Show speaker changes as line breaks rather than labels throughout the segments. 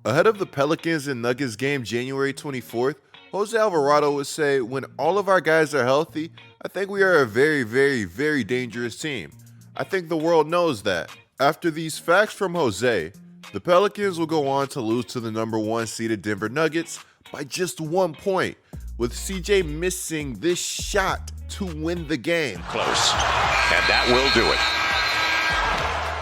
Ahead of the Pelicans and Nuggets game January 24th, Jose Alvarado would say, when all of our guys are healthy, I think we are a very, very, very dangerous team. I think the world knows that. After these facts from Jose, the Pelicans will go on to lose to the number 1 seeded Denver Nuggets by just 1 point, with CJ missing this shot to win the game.
Close, and that will do it.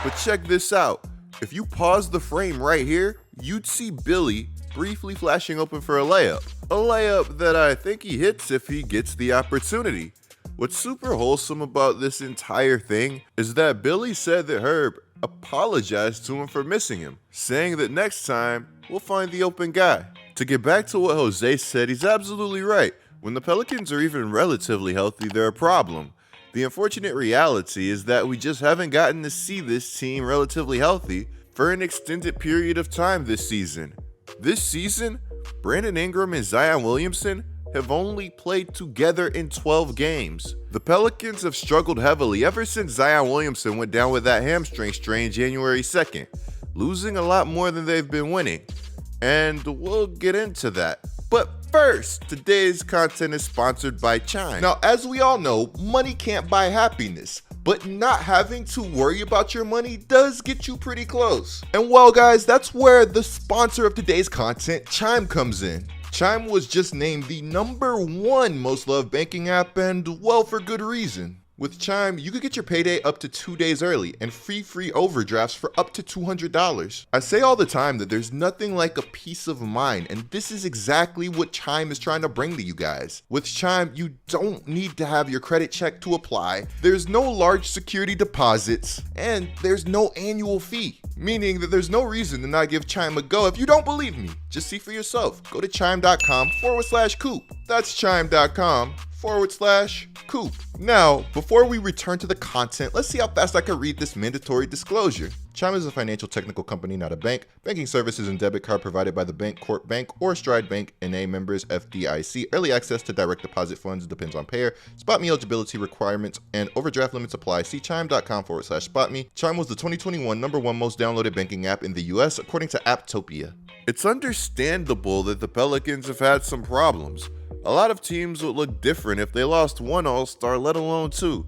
But check this out. If you pause the frame right here, you'd see Billy briefly flashing open for a layup. A layup that I think he hits if he gets the opportunity. What's super wholesome about this entire thing is that Billy said that Herb apologized to him for missing him, saying that next time we'll find the open guy. To get back to what Jose said, he's absolutely right. When the Pelicans are even relatively healthy, they're a problem. The unfortunate reality is that we just haven't gotten to see this team relatively healthy for an extended period of time this season. This season, Brandon Ingram and Zion Williamson have only played together in 12 games. The Pelicans have struggled heavily ever since Zion Williamson went down with that hamstring strain January 2nd, losing a lot more than they've been winning. And we'll get into that. But first, today's content is sponsored by Chime. Now, as we all know, money can't buy happiness, but not having to worry about your money does get you pretty close. And well, guys, that's where the sponsor of today's content, Chime, comes in. Chime was just named the #1 most loved banking app, and well, for good reason. With Chime, you could get your payday up to 2 days early and free overdrafts for up to $200. I say all the time that there's nothing like a peace of mind, and this is exactly what Chime is trying to bring to you guys. With Chime, you don't need to have your credit checked to apply, there's no large security deposits, and there's no annual fee. Meaning that there's no reason to not give Chime a go. If you don't believe me, just see for yourself. Go to chime.com/coop. That's chime.com/coop. Now, before we return to the content, let's see how fast I can read this mandatory disclosure. Chime is a financial technical company, not a bank. Banking services and debit card provided by the Bank Corp Bank or Stride Bank, N.A. members FDIC. Early access to direct deposit funds depends on payer. SpotMe eligibility requirements and overdraft limits apply. See chime.com/SpotMe. Chime was the 2021 #1 most downloaded banking app in the US, according to Apptopia. It's understandable that the Pelicans have had some problems. A lot of teams would look different if they lost one All-Star, let alone 2.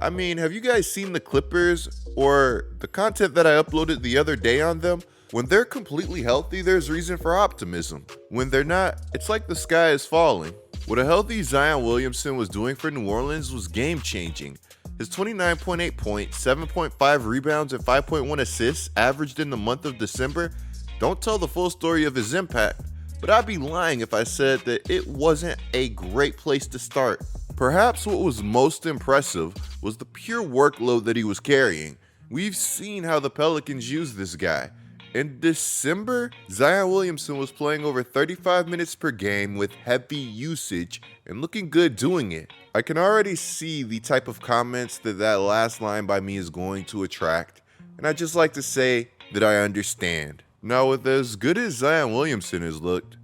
I mean, have you guys seen the Clippers or the content that I uploaded the other day on them? When they're completely healthy, there's reason for optimism. When they're not, it's like the sky is falling. What a healthy Zion Williamson was doing for New Orleans was game-changing. His 29.8 points, 7.5 rebounds, and 5.1 assists averaged in the month of December don't tell the full story of his impact, but I'd be lying if I said that it wasn't a great place to start. Perhaps what was most impressive was the pure workload that he was carrying. We've seen how the Pelicans use this guy. In December, Zion Williamson was playing over 35 minutes per game with heavy usage and looking good doing it. I can already see the type of comments that last line by me is going to attract, and I'd just like to say that I understand. Now, with as good as Zion Williamson has looked,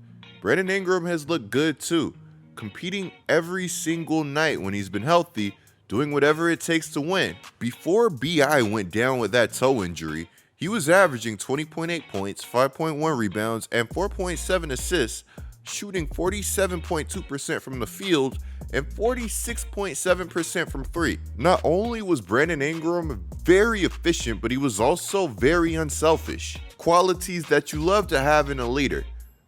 Brandon Ingram has looked good too, competing every single night when he's been healthy, doing whatever it takes to win. Before B.I. went down with that toe injury, he was averaging 20.8 points, 5.1 rebounds, and 4.7 assists, shooting 47.2% from the field and 46.7% from 3. Not only was Brandon Ingram very efficient, but he was also very unselfish. Qualities that you love to have in a leader.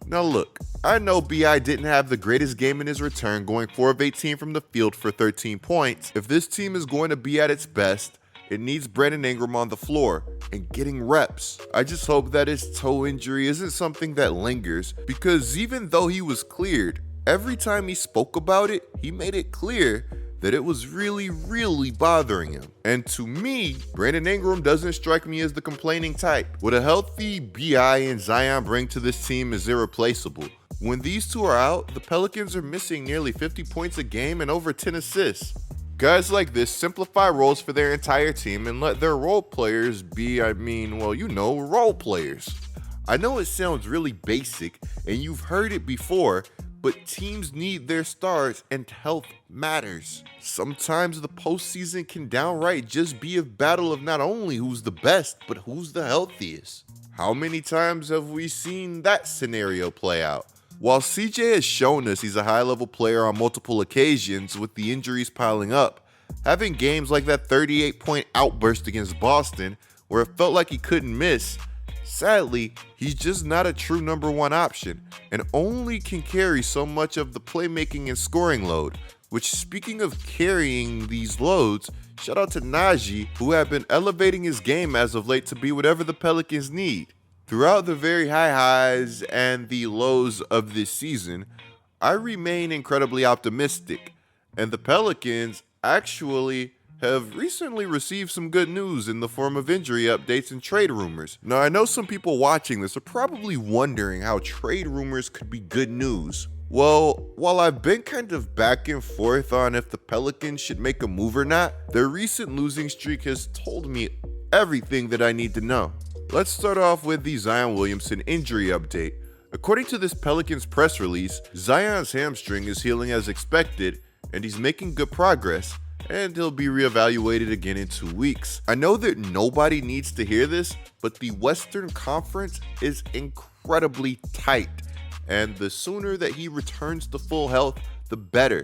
Now look, I know B.I. didn't have the greatest game in his return, going 4 of 18 from the field for 13 points. If this team is going to be at its best, it needs Brandon Ingram on the floor and getting reps. I just hope that his toe injury isn't something that lingers, because even though he was cleared, every time he spoke about it, he made it clear that it was really, really bothering him. And to me, Brandon Ingram doesn't strike me as the complaining type. What a healthy B.I. and Zion bring to this team is irreplaceable. When these two are out, the Pelicans are missing nearly 50 points a game and over 10 assists. Guys like this simplify roles for their entire team and let their role players be, role players. I know it sounds really basic and you've heard it before, but teams need their stars and health matters. Sometimes the postseason can downright just be a battle of not only who's the best, but who's the healthiest. How many times have we seen that scenario play out? While CJ has shown us he's a high-level player on multiple occasions with the injuries piling up, having games like that 38-point outburst against Boston where it felt like he couldn't miss, sadly, he's just not a true number one option and only can carry so much of the playmaking and scoring load, which, speaking of carrying these loads, shout out to Najee, who have been elevating his game as of late to be whatever the Pelicans need. Throughout the very high highs and the lows of this season, I remain incredibly optimistic, and the Pelicans actually have recently received some good news in the form of injury updates and trade rumors. Now, I know some people watching this are probably wondering how trade rumors could be good news. Well, while I've been kind of back and forth on if the Pelicans should make a move or not, their recent losing streak has told me everything that I need to know. Let's start off with the Zion Williamson injury update. According to this Pelicans press release, Zion's hamstring is healing as expected, and he's making good progress, and he'll be reevaluated again in 2 weeks. I know that nobody needs to hear this, but the Western Conference is incredibly tight, and the sooner that he returns to full health, the better.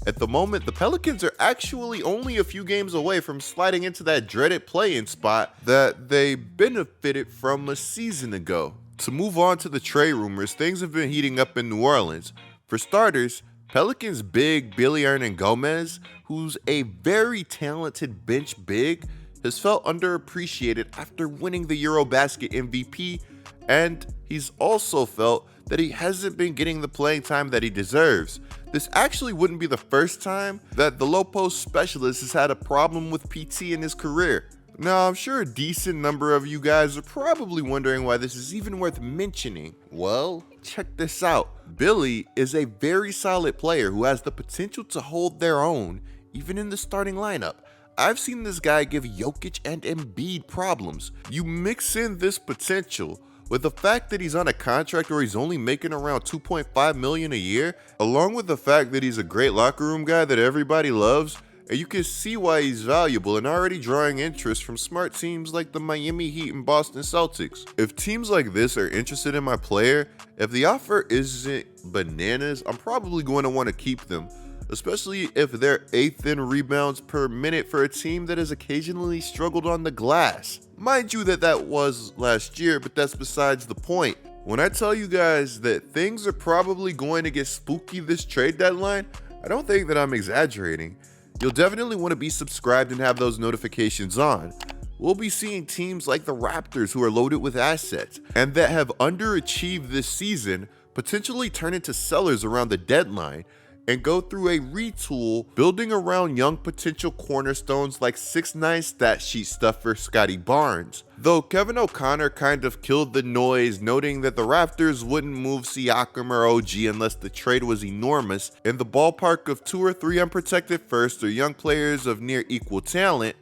At the moment, the Pelicans are actually only a few games away from sliding into that dreaded play-in spot that they benefited from a season ago. To move on to the trade rumors, things have been heating up in New Orleans. For starters, Pelicans big Billy Gomez, who's a very talented bench big, has felt underappreciated after winning the Eurobasket MVP, and he's also felt that he hasn't been getting the playing time that he deserves. This actually wouldn't be the first time that the low post specialist has had a problem with PT in his career. Now, I'm sure a decent number of you guys are probably wondering why this is even worth mentioning. Well, check this out. Billy is a very solid player who has the potential to hold their own, even in the starting lineup. I've seen this guy give Jokic and Embiid problems. You mix in this potential with the fact that he's on a contract where he's only making around $2.5 million a year, along with the fact that he's a great locker room guy that everybody loves, and you can see why he's valuable and already drawing interest from smart teams like the Miami Heat and Boston Celtics. If teams like this are interested in my player, if the offer isn't bananas, I'm probably going to want to keep them, especially if they're 8th in rebounds per minute for a team that has occasionally struggled on the glass. Mind you that was last year, but that's besides the point. When I tell you guys that things are probably going to get spooky this trade deadline, I don't think that I'm exaggerating. You'll definitely want to be subscribed and have those notifications on. We'll be seeing teams like the Raptors, who are loaded with assets and that have underachieved this season, potentially turn into sellers around the deadline and go through a retool building around young potential cornerstones like 6ix9ine stat sheet stuffer Scotty Barnes. Though Kevin O'Connor kind of killed the noise, noting that the Raptors wouldn't move Siakam or OG unless the trade was enormous, in the ballpark of 2 or 3 unprotected firsts or young players of near equal talent,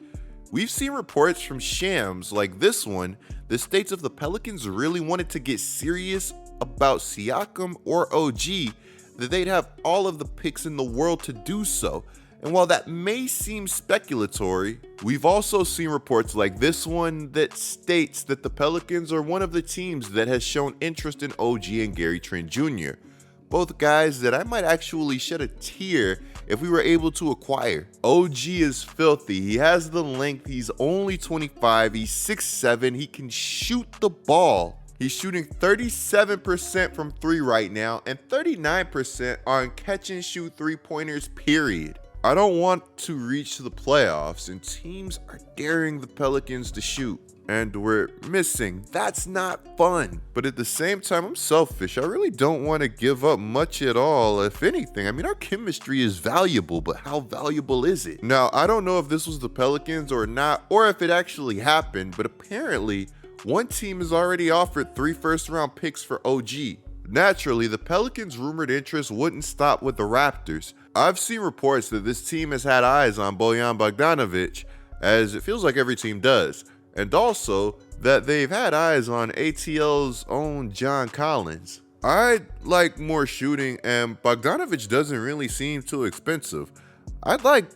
we've seen reports from Shams like this one that states if the Pelicans really wanted to get serious about Siakam or OG, that they'd have all of the picks in the world to do so. And while that may seem speculatory, we've also seen reports like this one that states that the Pelicans are one of the teams that has shown interest in OG and Gary Trent Jr., both guys that I might actually shed a tear if we were able to acquire. OG is filthy. He has the length. He's only 25. He's 6'7". He can shoot the ball. He's shooting 37% from 3 right now and 39% on catch and shoot 3-pointers, period. I don't want to reach the playoffs and teams are daring the Pelicans to shoot, and we're missing. That's not fun. But at the same time, I'm selfish. I really don't want to give up much at all, if anything. I mean, our chemistry is valuable, but how valuable is it? Now, I don't know if this was the Pelicans or not, or if it actually happened, but apparently one team has already offered 3 first-round picks for OG. Naturally, the Pelicans' rumored interest wouldn't stop with the Raptors. I've seen reports that this team has had eyes on Bojan Bogdanovic, as it feels like every team does, and also that they've had eyes on ATL's own John Collins. I'd like more shooting, and Bogdanovic doesn't really seem too expensive. I'd like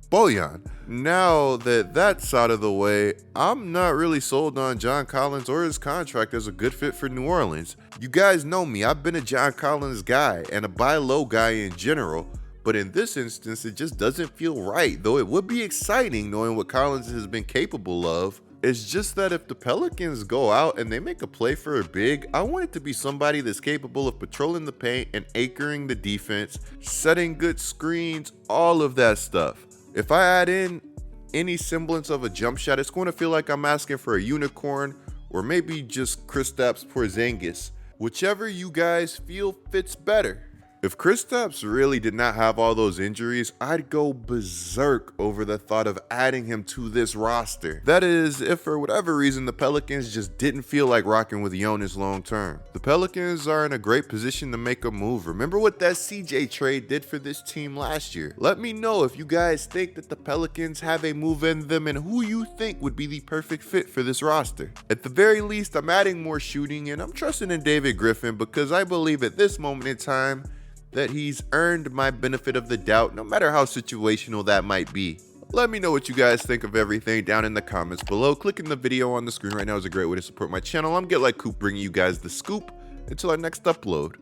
Bojan. Now that that's out of the way, I'm not really sold on John Collins or his contract as a good fit for New Orleans. You guys know me, I've been a John Collins guy and a buy low guy in general, but in this instance, it just doesn't feel right, though it would be exciting knowing what Collins has been capable of. It's just that if the Pelicans go out and they make a play for a big, I want it to be somebody that's capable of patrolling the paint and anchoring the defense, setting good screens, all of that stuff. If I add in any semblance of a jump shot, it's going to feel like I'm asking for a unicorn or maybe just Kristaps Porzingis, whichever you guys feel fits better. If Kristaps really did not have all those injuries, I'd go berserk over the thought of adding him to this roster. That is, if for whatever reason the Pelicans just didn't feel like rocking with Jonas long term. The Pelicans are in a great position to make a move. Remember what that CJ trade did for this team last year. Let me know if you guys think that the Pelicans have a move in them and who you think would be the perfect fit for this roster. At the very least, I'm adding more shooting and I'm trusting in David Griffin because I believe at this moment in time that he's earned my benefit of the doubt, no matter how situational that might be. Let me know what you guys think of everything down in the comments below. Clicking the video on the screen right now is a great way to support my channel. I'm Get Like Coop, bringing you guys the scoop until our next upload.